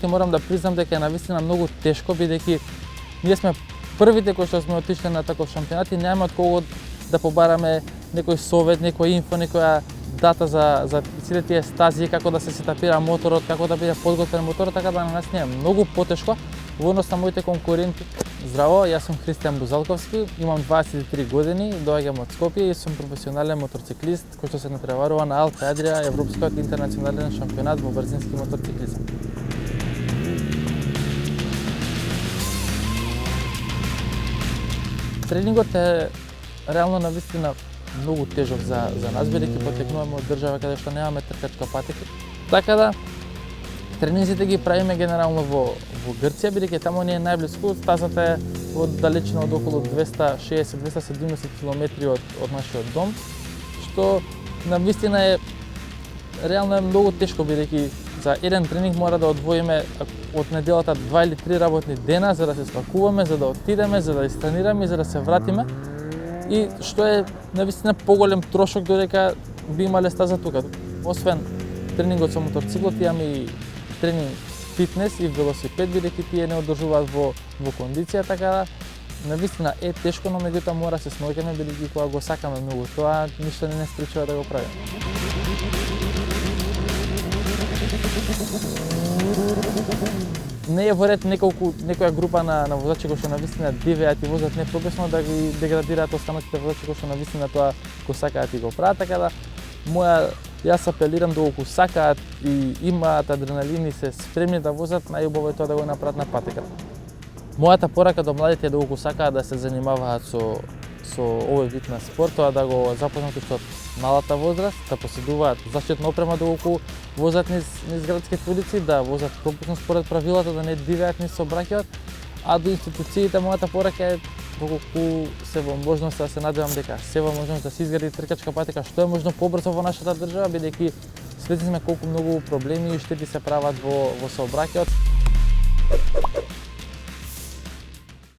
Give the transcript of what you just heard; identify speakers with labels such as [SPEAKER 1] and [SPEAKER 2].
[SPEAKER 1] ти морам да признам дека е навистина многу тешко, бидејќи ние сме првите кои што сме отишле на таков шампионат и нема од кого да побараме некој совет, некој инфо, некоја дата за сите тие стази, како да се сетапира моторот, како да биде подготвен моторот, така да на нас не е многу потешко во однос на моите конкуренти. Здраво, јас сум Христијан Бузалковски, имам 23 години, доаѓам од Скопје и сум професионален моторциклист кој што се натпреварува на Алпа Адрија, европскиот интернационален шампионат во брзински моторциклизам. Тренингот е реално навистина многу тежок за нас, бидејќи потекнуваме од држава каде што немаме тркачка патека. Така да тренинзите ги правиме генерално во Грција, бидејќи таму ни е најблиску, стазата е од далечина од околу 260-270 километри од нашиот дом, што навистина е реално е многу тешко, бидејќи за еден тренинг мора да одвоиме од неделата 2 или 3 работни дена за да се спакуваме, за да отидеме, за да изтренираме и за да се вратиме. И што е навистина поголем трошок додека би имале стаза тука. Освен тренингот со моторциклот, имаме и тренинг фитнес и велосипед, бидејќи тие не одржуваат во кондиција, така да навистина е тешко, но меѓутоа мора се сноќаме, бидејќи кога го сакаме многу тоа, ништо не спречува да го правиме. Не е во ред некоја група на возачи кои што навистина дивеат и возат непрофесионално да ги деградираат останатите возачи кои што навистина тоа го сакаат и го прават, така да јас апелирам доколку сакаат и имаат адреналин и се спремни да возат, најубаво е тоа да го направат на патека. Мојата порака до младите е доколку сакаат да се занимаваат со овој вид на спорт, тоа да го започнат уште од малата возраст, да поседуваат заштитна опрема доколку возат низ градските улици, да возат пропусно според правилата, да не дивеат низ сообраќајот, а до институциите мојата порака е доколку се во можност да се надевам дека се во можност да се изгради тркачка патека што е можно побрзо во нашата држава, бидејќи свесни сме колку многу проблеми и штети се прават во сообраќајот.